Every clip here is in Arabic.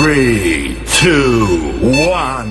3 2 1.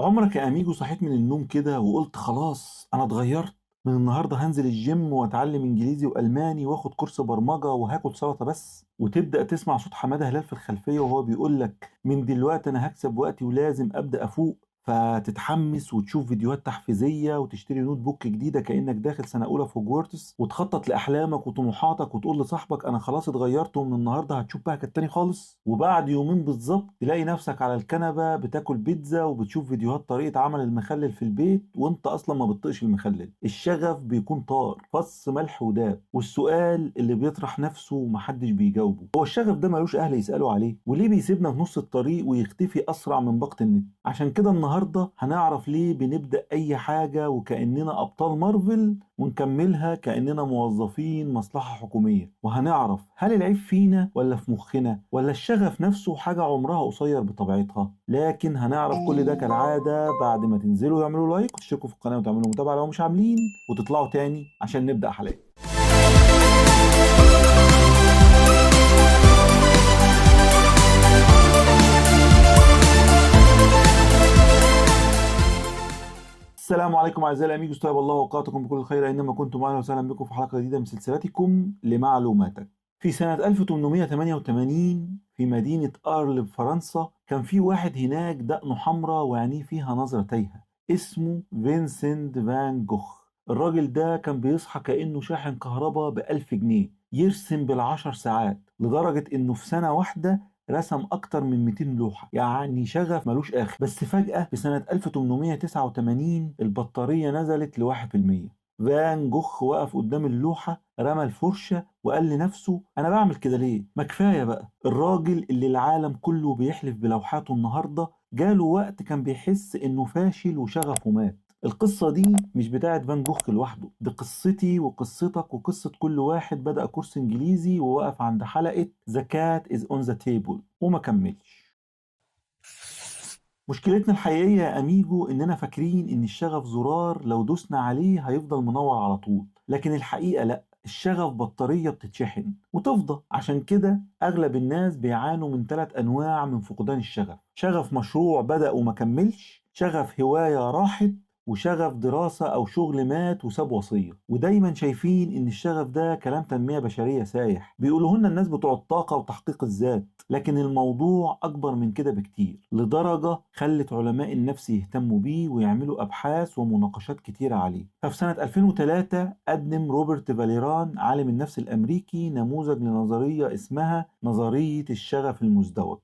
عمرك يا أميجو صحيت من النوم كده وقلت خلاص أنا اتغيرت؟ من النهاردة هنزل الجيم وأتعلم إنجليزي وألماني وآخد كورس برمجة وهاكل سلطة بس، وتبدأ تسمع صوت حمادة هلال في الخلفية وهو بيقولك من دلوقتي أنا هكسب وقتي ولازم أبدأ أفوق، فتتحمس وتشوف فيديوهات تحفيزية وتشتري نوت بوك جديدة كأنك داخل سنة أولى في هوجورتس وتخطط لأحلامك وطموحاتك وتقول لصاحبك أنا خلاص اتغيرت ومن النهاردة هتشوف بقى كالتاني خالص، وبعد يومين بالظبط تلاقي نفسك على الكنبة بتاكل بيتزا وبتشوف فيديوهات طريقة عمل المخلل في البيت وأنت أصلا ما بتطيقش المخلل. الشغف بيكون طار فص ملح وداب، والسؤال اللي بيطرح نفسه ومحدش بيجاوبه هو الشغف ده ملوش أهل يسألوا عليه؟ وليه بيسيبنا في نص الطريق ويختفي أسرع من باقة النت؟ عشان كده النهاردة هنعرف ليه بنبدأ أي حاجة وكأننا أبطال مارفل ونكملها كأننا موظفين مصلحة حكومية، وهنعرف هل العيب فينا ولا في مخنا ولا الشغف نفسه حاجة عمرها قصير بطبيعتها. لكن هنعرف كل ده كالعادة بعد ما تنزلوا يعملوا لايك وتشتركوا في القناة وتعملوا متابعة لو مش عاملين وتطلعوا تاني عشان نبدأ حلقة. السلام عليكم اعزائي الاميجوس، طيب الله اوقاتكم بكل خير اينما كنتم، اهلا وسهلا بكم في حلقه جديده من سلسلتكم لمعلوماتك. في سنه 1888 في مدينه ارل بفرنسا كان في واحد هناك دقنه حمراء وعينيه فيها نظره تايهه اسمه فينسنت فان جوخ. الراجل ده كان بيصحى كانه شاحن كهرباء ب1000 جنيه يرسم بالعشر ساعات، لدرجه انه في سنه واحده رسم أكتر من 200 لوحة، يعني شغف ملوش آخر. بس فجأة في سنة 1889 البطارية نزلت ل1%. فان جوخ وقف قدام اللوحة، رمى الفرشة وقال لنفسه أنا بعمل كده ليه؟ ما كفاية بقى. الراجل اللي العالم كله بيحلف بلوحاته النهاردة جاله وقت كان بيحس إنه فاشل وشغفه مات. القصة دي مش بتاعت فان جوخ لوحده، دي قصتي وقصتك وقصة كل واحد بدأ كورس إنجليزي ووقف عند حلقة The cat is on the table وما كملش. مشكلتنا الحقيقية يا أميجو إننا فاكرين إن الشغف زرار لو دوسنا عليه هيفضل منور على طول، لكن الحقيقة لأ، الشغف بطارية بتتشحن وتفضى. عشان كده أغلب الناس بيعانوا من 3 أنواع من فقدان الشغف: شغف مشروع بدأ وما كملش، شغف هواية راحت، وشغف دراسة أو شغل مات وساب وصية. ودايما شايفين إن الشغف ده كلام تنمية بشرية سايح بيقولوه لنا الناس بتوع الطاقة وتحقيق الذات، لكن الموضوع أكبر من كده بكتير، لدرجة خلت علماء النفس يهتموا بيه ويعملوا أبحاث ومناقشات كتيرة عليه. ففي سنة 2003 قدم روبرت فاليران عالم النفس الأمريكي نموذج لنظرية اسمها نظرية الشغف المزدوج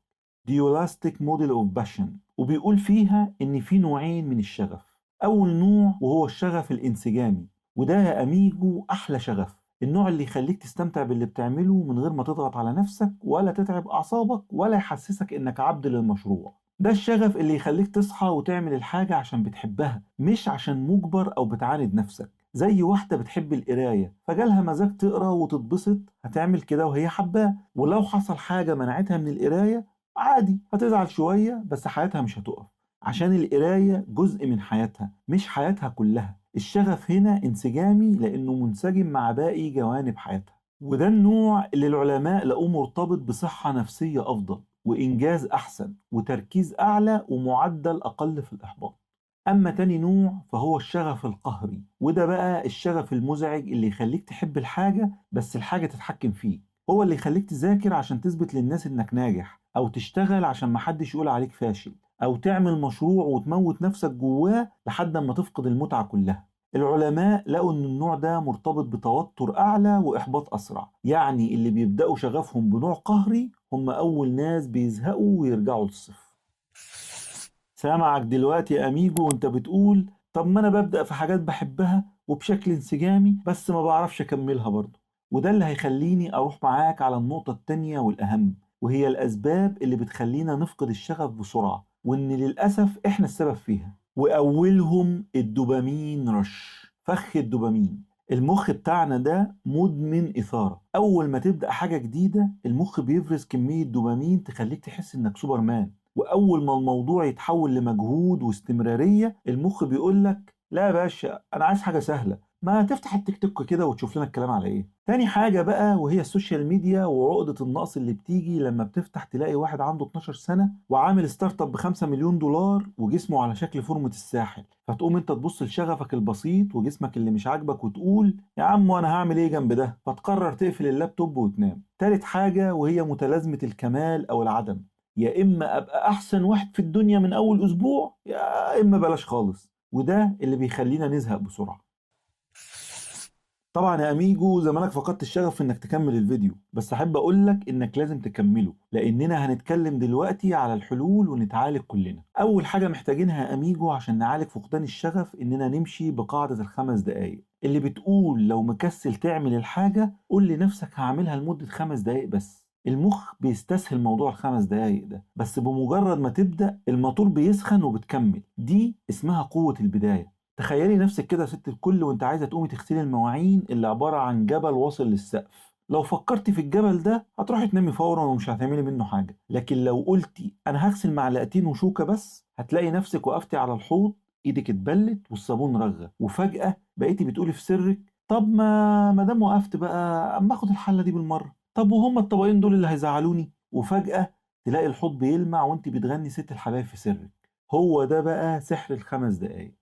Dualistic Model of Passion، وبيقول فيها إن في نوعين من الشغف. أول نوع وهو الشغف الانسجامي، وده يا أميجو أحلى شغف، النوع اللي يخليك تستمتع باللي بتعمله من غير ما تضغط على نفسك ولا تتعب أعصابك ولا يحسسك إنك عبد للمشروع. ده الشغف اللي يخليك تصحى وتعمل الحاجة عشان بتحبها مش عشان مجبر أو بتعاند نفسك. زي واحدة بتحب القراية فجالها مزاج تقرا وتتبسط، هتعمل كده وهي حباه، ولو حصل حاجة منعتها من القراية عادي هتزعل شوية بس حياتها مش هتقف، عشان القراية جزء من حياتها مش حياتها كلها. الشغف هنا انسجامي لأنه منسجم مع باقي جوانب حياتها، وده النوع اللي العلماء لقوه مرتبط بصحة نفسية أفضل وإنجاز أحسن وتركيز أعلى ومعدل أقل في الإحباط. أما تاني نوع فهو الشغف القهري، وده بقى الشغف المزعج اللي يخليك تحب الحاجة بس الحاجة تتحكم فيك. هو اللي يخليك تذاكر عشان تثبت للناس إنك ناجح، أو تشتغل عشان محدش يقول عليك فاشل، أو تعمل مشروع وتموت نفسك جواه لحد ما تفقد المتعة كلها. العلماء لقوا إن النوع ده مرتبط بتوتر أعلى وإحباط أسرع، يعني اللي بيبدأوا شغفهم بنوع قهري هم أول ناس بيزهقوا ويرجعوا للصفر. سامعك دلوقتي يا أميجو وأنت بتقول طب ما أنا ببدأ في حاجات بحبها وبشكل انسجامي بس ما بعرفش أكملها برضه، وده اللي هيخليني أروح معاك على النقطة التانية والأهم، وهي الأسباب اللي بتخلينا نفقد الشغف بسرعة وإن للأسف إحنا السبب فيها. وأولهم الدوبامين رش، فخ الدوبامين. المخ بتاعنا ده مدمن إثارة، أول ما تبدأ حاجة جديدة المخ بيفرز كمية دوبامين تخليك تحس إنك سوبرمان، وأول ما الموضوع يتحول لمجهود واستمرارية المخ بيقولك لا يا باشا أنا عايز حاجة سهلة، ما تفتح التيك توك كده وتشوف لنا الكلام على ايه. تاني حاجة بقى وهي السوشيال ميديا وعقدة النقص اللي بتيجي لما بتفتح تلاقي واحد عنده 12 سنة وعامل ستارت اب ب5 مليون دولار وجسمه على شكل فورمة الساحل، فتقوم انت تبص لشغفك البسيط وجسمك اللي مش عاجبك وتقول يا عم وانا هعمل ايه جنب ده، فتقرر تقفل اللابتوب وتنام. تالت حاجة وهي متلازمة الكمال او العدم، يا اما ابقى احسن واحد في الدنيا من اول اسبوع يا اما بلاش خالص، وده اللي بيخلينا نزهق بسرعة. طبعا يا اميجو زمانك فقدت الشغف في انك تكمل الفيديو، بس احب اقولك انك لازم تكمله لاننا هنتكلم دلوقتي على الحلول ونتعالج كلنا. اول حاجة محتاجينها يا اميجو عشان نعالج فقدان الشغف اننا نمشي بقاعدة ال5 دقايق اللي بتقول لو مكسل تعمل الحاجة قول لنفسك هعملها لمدة 5 دقايق بس. المخ بيستسهل موضوع ال5 دقايق ده، بس بمجرد ما تبدأ الموتور بيسخن وبتكمل. دي اسمها قوة البداية. تخيلي نفسك كده يا ست الكل وانت عايزه تقومي تغسلي المواعين اللي عباره عن جبل واصل للسقف. لو فكرتي في الجبل ده هتروحي تنامي فورا ومش هتعملي منه حاجه، لكن لو قلتي انا هغسل معلقتين وشوكه بس هتلاقي نفسك وقفتي على الحوض، ايدك اتبلت والصابون رغى، وفجاه بقيتي بتقولي في سرك طب ما دام وقفت بقى اما اخد الحله دي بالمره، طب وهما الطبقين دول اللي هيزعلوني، وفجاه تلاقي الحوض بيلمع وانت بتغني ست الحبايب في سرك. هو ده بقى سحر ال5 دقايق.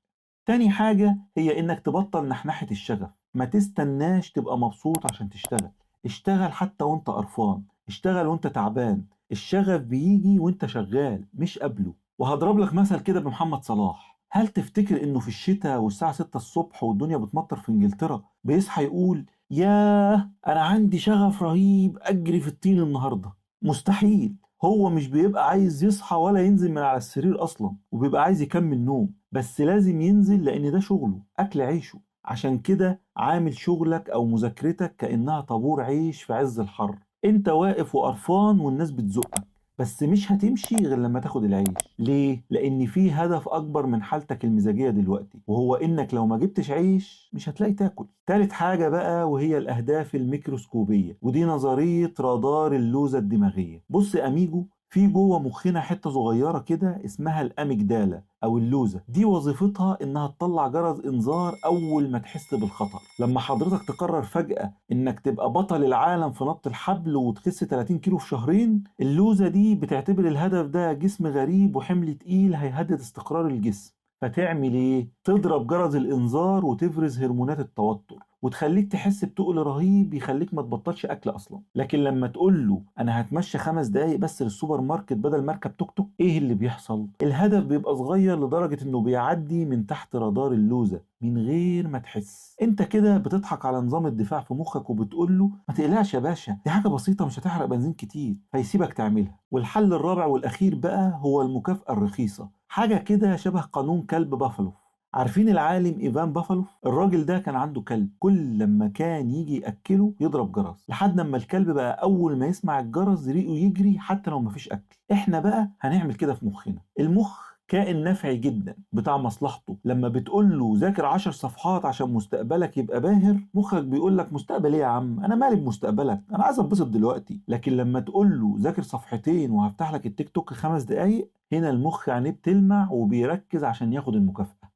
تاني حاجة هي إنك تبطل نحنحة الشغف، ما تستناش تبقى مبسوط عشان تشتغل، اشتغل حتى وانت قرفان، اشتغل وانت تعبان، الشغف بيجي وانت شغال مش قبله. وهضرب لك مثل كده بمحمد صلاح، هل تفتكر انه في الشتاء والساعة 6 الصبح والدنيا بتمطر في انجلترا بيصحى يقول ياه انا عندي شغف رهيب اجري في الطين النهاردة؟ مستحيل. هو مش بيبقى عايز يصحى ولا ينزل من على السرير اصلا، وبيبقى عايز يكمل نوم، بس لازم ينزل لان ده شغله اكل عيشه. عشان كده عامل شغلك او مذاكرتك كانها طابور عيش في عز الحر، انت واقف وقرفان والناس بتزقك، بس مش هتمشي غير لما تاخد العيش. ليه؟ لان في هدف اكبر من حالتك المزاجيه دلوقتي، وهو انك لو ما جبتش عيش مش هتلاقي تاكل. تالت حاجه بقى وهي الاهداف الميكروسكوبيه، ودي نظريه رادار اللوزه الدماغيه. بص يا اميجو، في جوه مخنا حته صغيره كده اسمها الاميجدالا او اللوزه، دي وظيفتها انها تطلع جرس انذار اول ما تحس بالخطر. لما حضرتك تقرر فجاه انك تبقى بطل العالم في نط الحبل وتخس 30 كيلو في شهرين، اللوزه دي بتعتبر الهدف ده جسم غريب وحمل تقيل هيهدد استقرار الجسم، فتعمل ايه؟ تضرب جرس الانذار وتفرز هرمونات التوتر وتخليك تحس بتقل رهيب يخليك ما تبطلش اكل اصلا. لكن لما تقول له انا هتمشى 5 دقايق بس للسوبر ماركت بدل ما اركب توك توك، ايه اللي بيحصل؟ الهدف بيبقى صغير لدرجة انه بيعدي من تحت رادار اللوزة من غير ما تحس. انت كده بتضحك على نظام الدفاع في مخك وبتقول له ما تقلقش يا باشا دي حاجة بسيطة مش هتحرق بنزين كتير، فيسيبك تعملها. والحل الرابع والاخير بقى هو المكافأة الرخيصة، حاجة كده شبه قانون كلب بافلو. عارفين العالم إيفان بافالوف؟ الراجل ده كان عنده كلب، كل لما كان يجي يأكله يضرب جرس لحد لما الكلب بقى أول ما يسمع الجرس ريقه يجري حتى لو مفيش أكل. إحنا بقى هنعمل كده في مخنا. المخ كائن نفعي جدا بتاع مصلحته، لما بتقول له ذاكر 10 صفحات عشان مستقبلك يبقى باهر، مخك بيقول لك مستقبل ايه يا عم، انا مالي بمستقبلك، انا عايز اتبسط دلوقتي. لكن لما تقول له ذاكر صفحتين وهفتح لك التيك توك 5 دقايق، هنا المخ عينيه بتلمع وبيركز عشان ياخد المكافأة.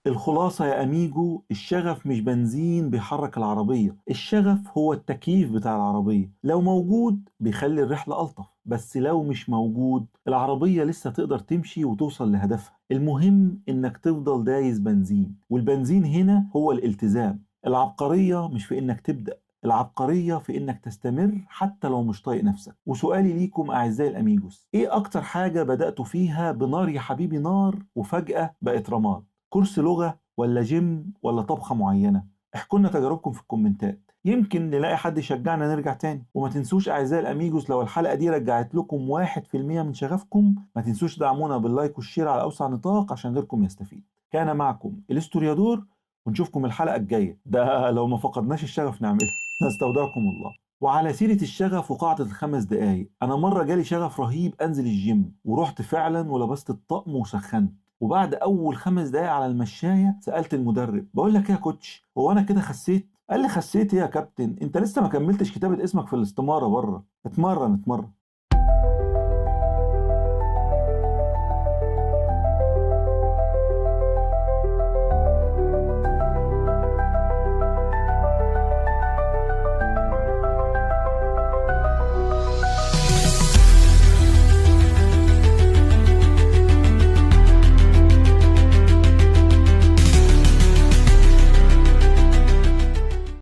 الخلاصة يا أميجو، الشغف مش بنزين بيحرك العربية، الشغف هو التكييف بتاع العربية، لو موجود بيخلي الرحلة ألطف، بس لو مش موجود العربية لسه تقدر تمشي وتوصل لهدفها. المهم إنك تفضل دايس بنزين، والبنزين هنا هو الالتزام. العبقرية مش في إنك تبدأ، العبقرية في إنك تستمر حتى لو مش طايق نفسك. وسؤالي ليكم أعزائي الأميجوس، إيه أكتر حاجة بدأتوا فيها بنار يا حبيبي نار وفجأة بقت رماد؟ كورس لغة ولا جيم ولا طبخة معينة؟ احكوا لنا تجاربكم في الكومنتات، يمكن نلاقي حد يشجعنا نرجع تاني. وما تنسوش أعزائي الأميجوس لو الحلقة دي رجعت لكم 1% من شغفكم، ما تنسوش دعمونا باللايك والشير على أوسع نطاق عشان غيركم يستفيد. كان معكم الإستوريادور، ونشوفكم الحلقة الجاية، ده لو ما فقدناش الشغف نعملها. نستودعكم الله. وعلى سيرة الشغف وقاعدة ال5 دقايق، أنا مرة جالي شغف رهيب أنزل الجيم ورحت فعلا ولبست الطقم وسخنت، وبعد أول 5 دقايق على المشاية سألت المدرب بقول لك إيه يا كوتش، هو أنا كده خسيت؟ قال لي خسيت إيه يا كابتن؟ أنت لسه ما كملتش كتابة اسمك في الاستمارة بره، اتمرن اتمرن.